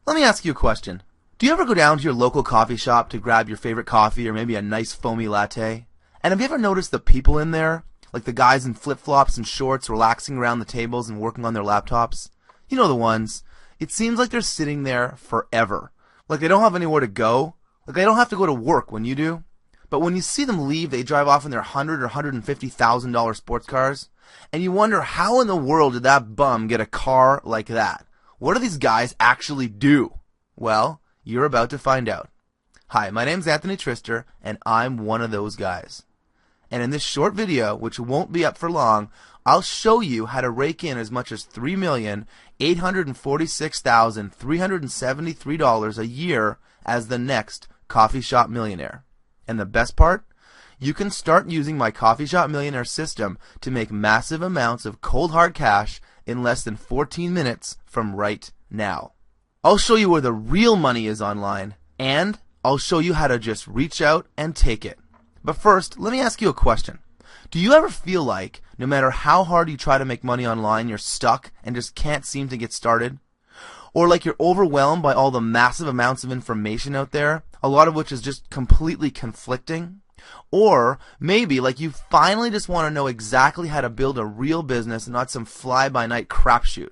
Let me ask you a question. Do you ever go down to your local coffee shop to grab your favorite coffee or maybe a nice foamy latte? And have you ever noticed the people in there? Like the guys in flip-flops and shorts relaxing around the tables and working on their laptops? You know the ones. It seems like they're sitting there forever. Like they don't have anywhere to go. Like they don't have to go to work when you do. But when you see them leave, they drive off in their $100,000 or $150,000 sports cars. And you wonder, how in the world did that bum get a car like that? What do these guys actually do? Well, you're about to find out. Hi, my name's Anthony Trister, and I'm one of those guys. And in this short video, which won't be up for long, I'll show you how to rake in as much as $3,846,373 a year as the next Coffee Shop Millionaire. And the best part? You can start using my Coffee Shop Millionaire system to make massive amounts of cold hard cash in less than 14 minutes from right now. I'll show you where the real money is online, and I'll show you how to just reach out and take it. But first, let me ask you a question. Do you ever feel like no matter how hard you try to make money online, you're stuck and just can't seem to get started? Or like you're overwhelmed by all the massive amounts of information out there, a lot of which is just completely conflicting? Or maybe like you finally just want to know exactly how to build a real business and not some fly-by-night crapshoot?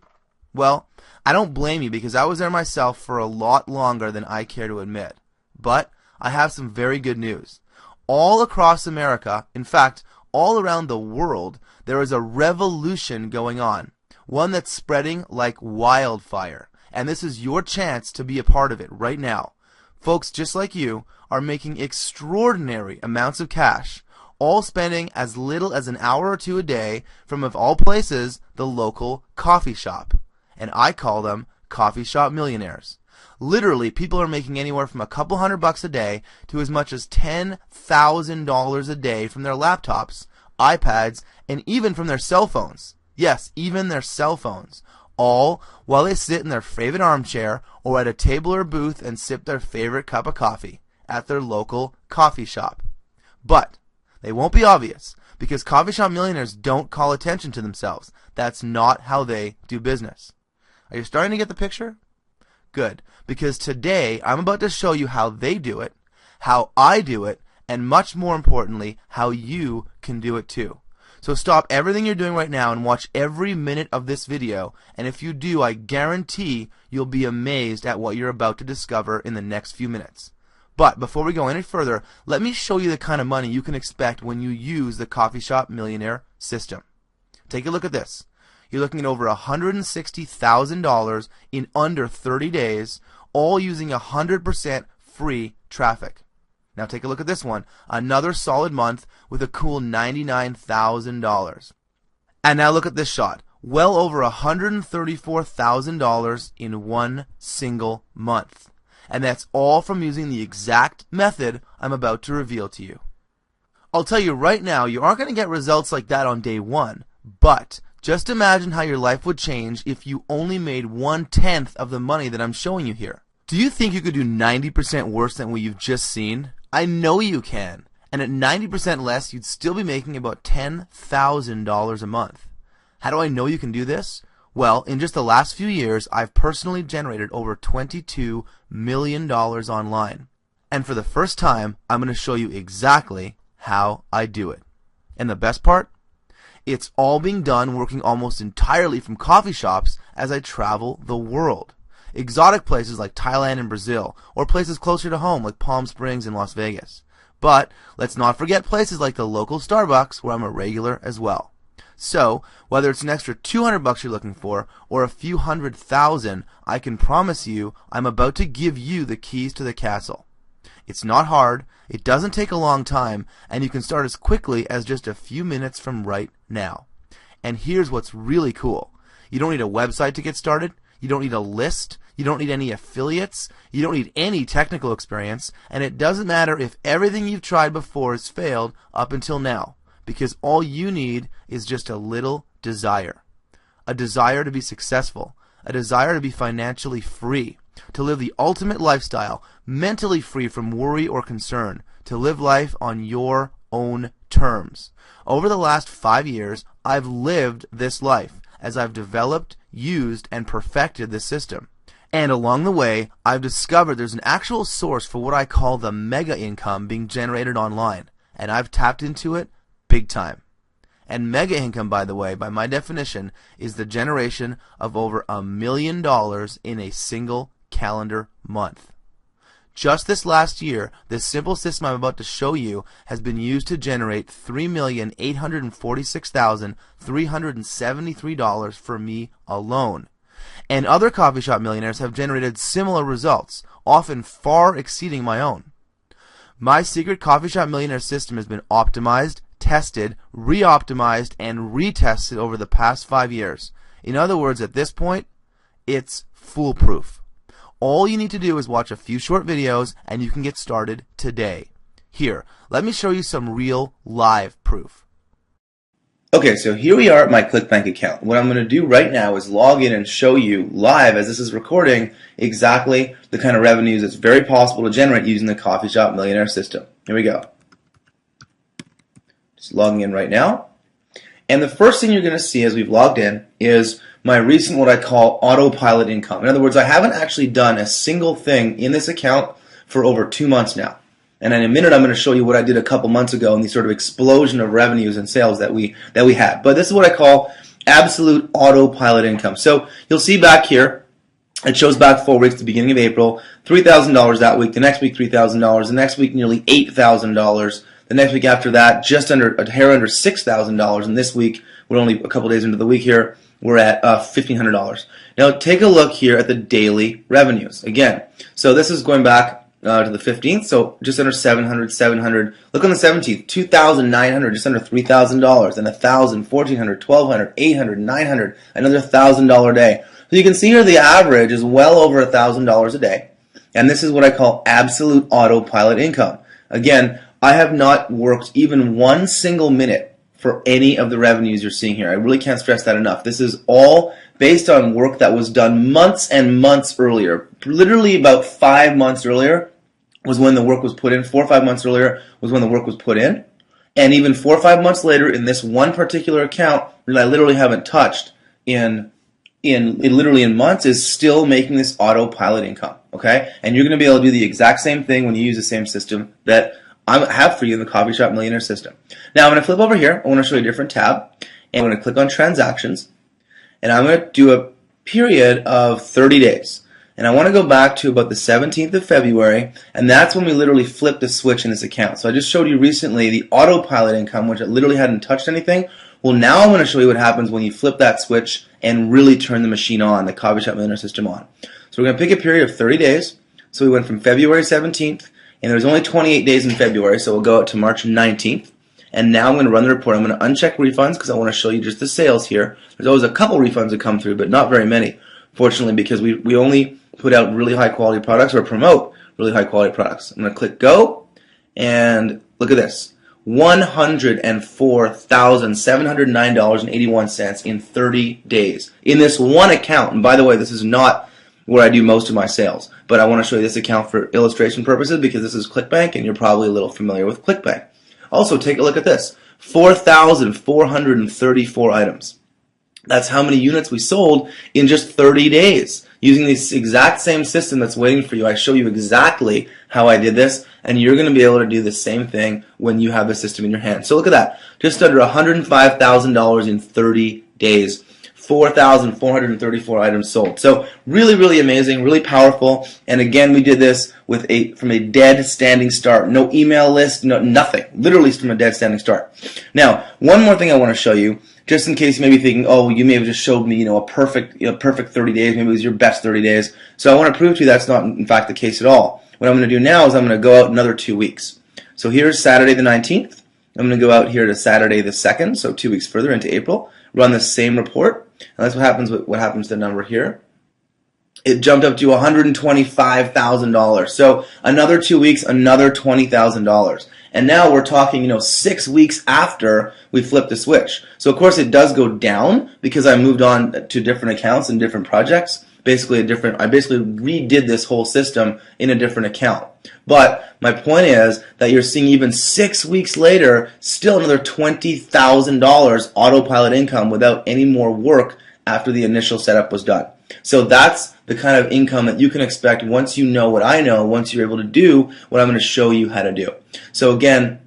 Well, I don't blame you, because I was there myself for a lot longer than I care to admit. But I have some very good news. All across America, in fact, all around the world, there is a revolution going on. One that's spreading like wildfire. And this is your chance to be a part of it right now. Folks just like you are making extraordinary amounts of cash, all spending as little as an hour or two a day from, of all places, the local coffee shop. And I call them Coffee Shop Millionaires. Literally, people are making anywhere from a couple $100 a day to as much as $10,000 a day from their laptops, iPads, and even from their cell phones. Yes, even their cell phones. All while they sit in their favorite armchair or at a table or booth and sip their favorite cup of coffee at their local coffee shop. But they won't be obvious, because Coffee Shop Millionaires don't call attention to themselves. That's not how they do business. Are you starting to get the picture? Good, because today I'm about to show you how they do it, how I do it, and much more importantly, how you can do it too. So stop everything you're doing right now and watch every minute of this video, and if you do, I guarantee you'll be amazed at what you're about to discover in the next few minutes. But before we go any further, let me show you the kind of money you can expect when you use the Coffee Shop Millionaire system. Take a look at this. You're looking at over $160,000 in under 30 days, all using 100% free traffic. Now take a look at this one. Another solid month with a cool $99,000. And now look at this shot. Well over $134,000 in one single month. And that's all from using the exact method I'm about to reveal to you. I'll tell you right now, you aren't going to get results like that on day one, but just imagine how your life would change if you only made 1/10 of the money that I'm showing you here. Do you think you could do 90% worse than what you've just seen? I know you can. And at 90% less, you'd still be making about $10,000 a month. How do I know you can do this? Well, in just the last few years, I've personally generated over $22 million online. And for the first time, I'm going to show you exactly how I do it. And the best part? It's all being done working almost entirely from coffee shops as I travel the world. Exotic places like Thailand and Brazil, or places closer to home like Palm Springs and Las Vegas. But let's not forget places like the local Starbucks, where I'm a regular as well. So, whether it's an extra $200 you're looking for, or a few $100,000, I can promise you I'm about to give you the keys to the castle. It's not hard, it doesn't take a long time, and you can start as quickly as just a few minutes from right now. And here's what's really cool. You don't need a website to get started. You don't need a list. You don't need any affiliates. You don't need any technical experience. And it doesn't matter if everything you've tried before has failed up until now, because all you need is just a little desire. A desire to be successful. A desire to be financially free. To live the ultimate lifestyle, mentally free from worry or concern. To live life on your own terms. Over the last 5 years, I've lived this life as I've developed, used, and perfected this system. And along the way, I've discovered there's an actual source for what I call the mega income being generated online, and I've tapped into it big time. And mega income, by the way, by my definition, is the generation of over $1 million in a single calendar month. Just this last year, this simple system I'm about to show you has been used to generate $3,846,373 for me alone. And other coffee shop millionaires have generated similar results, often far exceeding my own. My secret coffee shop millionaire system has been optimized, tested, re-optimized, and retested over the past 5 years. In other words, at this point, it's foolproof. All you need to do is watch a few short videos and you can get started today. Here, let me show you some real live proof. Okay, so here we are at my ClickBank account. What I'm going to do right now is log in and show you live, as this is recording, exactly the kind of revenues it's very possible to generate using the Coffee Shop Millionaire system. Here we go. Just logging in right now. And the first thing you're going to see as we've logged in is my recent, what I call, autopilot income. In other words, I haven't actually done a single thing in this account for over 2 months now. And in a minute, I'm going to show you what I did a couple months ago and the sort of explosion of revenues and sales that we had. But this is what I call absolute autopilot income. So you'll see back here, it shows back 4 weeks, the beginning of April, $3,000 that week. The next week, $3,000. The next week, nearly $8,000. The next week after that, just under a hair under $6,000. And this week, we're only a couple days into the week here, we're at $1,500. Now take a look here at the daily revenues. Again, so this is going back to the 15th, so just under 700. Look on the 17th, 2,900, just under $3,000. Then 1,000, 1,400, 1,200, 800, 900, another $1,000 day. So you can see here the average is well over $1,000 a day. And this is what I call absolute autopilot income. Again, I have not worked even one single minute for any of the revenues you're seeing here. I really can't stress that enough. This is all based on work that was done months and months earlier. Literally about 5 months earlier was when the work was put in. 4 or 5 months earlier was when the work was put in. And even 4 or 5 months later in this one particular account that I literally haven't touched in months is still making this autopilot income. Okay? And you're going to be able to do the exact same thing when you use the same system that I have for you in the Coffee Shop Millionaire system. Now I'm going to flip over here. I want to show you a different tab. And I'm going to click on Transactions. And I'm going to do a period of 30 days. And I want to go back to about the 17th of February. And that's when we literally flipped the switch in this account. So I just showed you recently the autopilot income, which it literally hadn't touched anything. Well, now I'm going to show you what happens when you flip that switch and really turn the machine on, the Coffee Shop Millionaire system on. So we're going to pick a period of 30 days. So we went from February 17th. And there's only 28 days in February, so we'll go out to March 19th. And now I'm going to run the report. I'm going to uncheck refunds because I want to show you just the sales here. There's always a couple refunds that come through, but not very many, fortunately, because we only put out really high-quality products or promote really high-quality products. I'm going to click Go, and look at this. $104,709.81 in 30 days in this one account. And by the way, this is not where I do most of my sales. But I want to show you this account for illustration purposes because this is ClickBank and you're probably a little familiar with ClickBank. Also, take a look at this. 4,434 items. That's how many units we sold in just 30 days using this exact same system that's waiting for you. I show you exactly how I did this, and you're going to be able to do the same thing when you have the system in your hand. So look at that. Just under $105,000 in 30 days. 4,434 items sold. So really, really amazing, really powerful. And again, we did this with from a dead standing start. No email list, no nothing. Literally from a dead standing start. Now, one more thing I want to show you, just in case you may be thinking, oh, you may have just showed me, a perfect 30 days. Maybe it was your best 30 days. So I want to prove to you that's not, in fact, the case at all. What I'm going to do now is I'm going to go out another 2 weeks. So here's Saturday the 19th. I'm going to go out here to Saturday the 2nd, so 2 weeks further into April. Run the same report. And that's what happens to the number here. It jumped up to $125,000. So another 2 weeks, another $20,000. And now we're talking, 6 weeks after we flipped the switch. So of course it does go down because I moved on to different accounts and different projects. I basically redid this whole system in a different account. But my point is that you're seeing even 6 weeks later, still another $20,000 autopilot income without any more work after the initial setup was done. So that's the kind of income that you can expect once you know what I know, once you're able to do what I'm going to show you how to do. So again,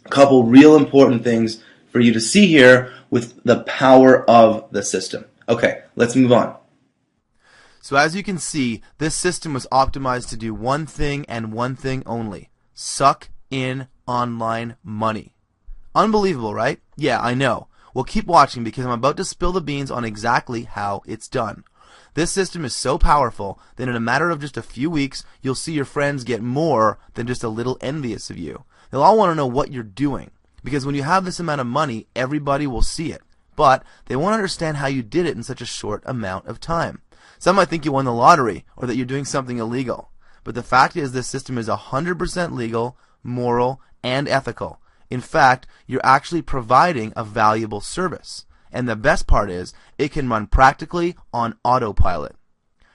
a couple real important things for you to see here with the power of the system. Okay, let's move on. So as you can see, this system was optimized to do one thing and one thing only: suck in online money. Unbelievable, right? Yeah, I know. Well, keep watching because I'm about to spill the beans on exactly how it's done. This system is so powerful that in a matter of just a few weeks, you'll see your friends get more than just a little envious of you. They'll all want to know what you're doing, because when you have this amount of money, everybody will see it. But they won't understand how you did it in such a short amount of time. Some might think you won the lottery or that you're doing something illegal. But the fact is this system is 100% legal, moral, and ethical. In fact, you're actually providing a valuable service. And the best part is, it can run practically on autopilot.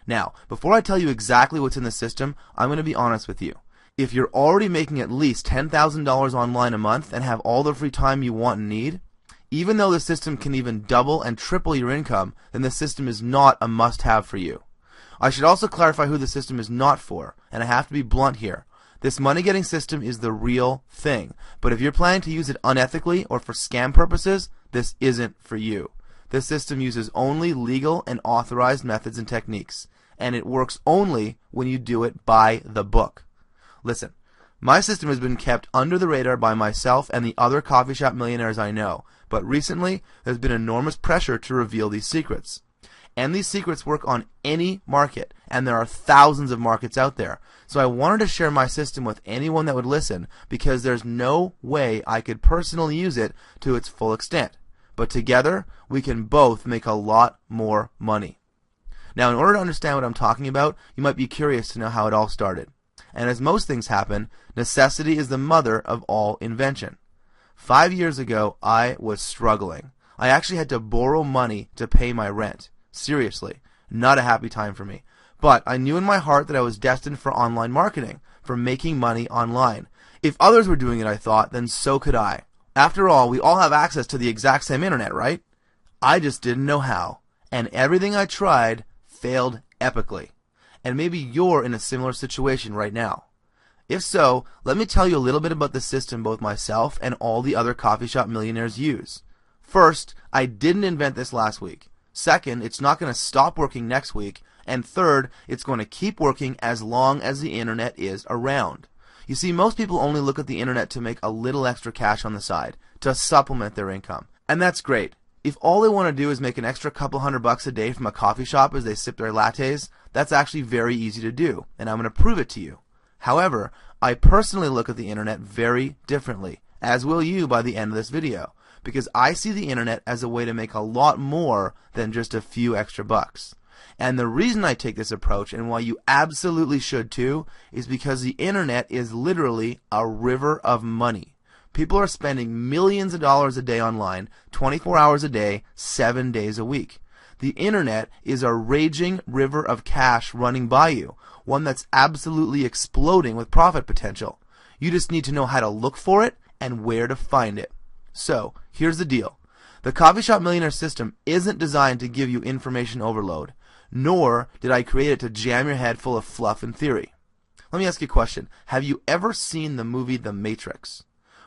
Now, before I tell you exactly what's in the system, I'm going to be honest with you. If you're already making at least $10,000 online a month and have all the free time you want and need, even though the system can even double and triple your income, then the system is not a must-have for you. I should also clarify who the system is not for, and I have to be blunt here. This money-getting system is the real thing, but if you're planning to use it unethically or for scam purposes, this isn't for you. This system uses only legal and authorized methods and techniques, and it works only when you do it by the book. Listen, my system has been kept under the radar by myself and the other coffee shop millionaires I know, but recently there's been enormous pressure to reveal these secrets. And these secrets work on any market, and there are thousands of markets out there. So I wanted to share my system with anyone that would listen, because there's no way I could personally use it to its full extent. But together, we can both make a lot more money. Now, in order to understand what I'm talking about, you might be curious to know how it all started. And as most things happen, necessity is the mother of all invention. 5 years ago, I was struggling. I actually had to borrow money to pay my rent. Seriously, not a happy time for me. But I knew in my heart that I was destined for online marketing, for making money online. If others were doing it, I thought, then so could I. After all, we all have access to the exact same internet, right? I just didn't know how. And everything I tried failed epically. And maybe you're in a similar situation right now. If so, let me tell you a little bit about the system both myself and all the other coffee shop millionaires use. First, I didn't invent this last week. Second, it's not going to stop working next week. And third, it's going to keep working as long as the internet is around. You see, most people only look at the internet to make a little extra cash on the side, to supplement their income. And that's great. If all they want to do is make an extra couple $100 a day from a coffee shop as they sip their lattes, that's actually very easy to do, and I'm going to prove it to you. However, I personally look at the internet very differently, as will you by the end of this video, because I see the internet as a way to make a lot more than just a few extra bucks. And the reason I take this approach, and why you absolutely should too, is because the internet is literally a river of money. People are spending millions of dollars a day online, 24 hours a day, 7 days a week. The internet is a raging river of cash running by you, one that's absolutely exploding with profit potential. You just need to know how to look for it and where to find it. So, here's the deal. The Coffee Shop Millionaire system isn't designed to give you information overload, nor did I create it to jam your head full of fluff and theory. Let me ask you a question. Have you ever seen the movie The Matrix?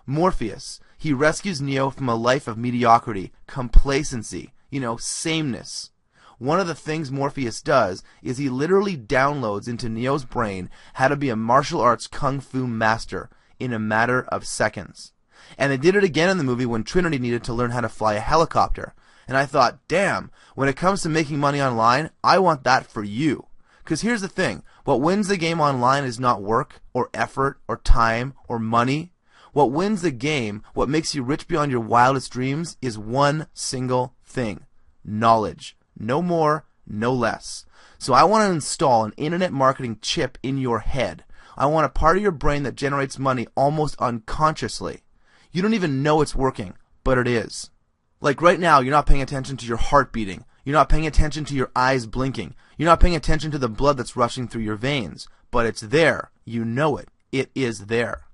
Morpheus, he rescues Neo from a life of mediocrity, complacency, sameness. One of the things Morpheus does is he literally downloads into Neo's brain how to be a martial arts kung fu master in a matter of seconds. And they did it again in the movie when Trinity needed to learn how to fly a helicopter. And I thought, damn, when it comes to making money online, I want that for you. Because here's the thing, what wins the game online is not work, or effort, or time, or money. What wins the game, what makes you rich beyond your wildest dreams, is one single thing: knowledge. No more, no less. So I want to install an internet marketing chip in your head. I want a part of your brain that generates money almost unconsciously. You don't even know it's working, but it is. Like right now, you're not paying attention to your heart beating. You're not paying attention to your eyes blinking. You're not paying attention to the blood that's rushing through your veins. But it's there. You know it. It is there.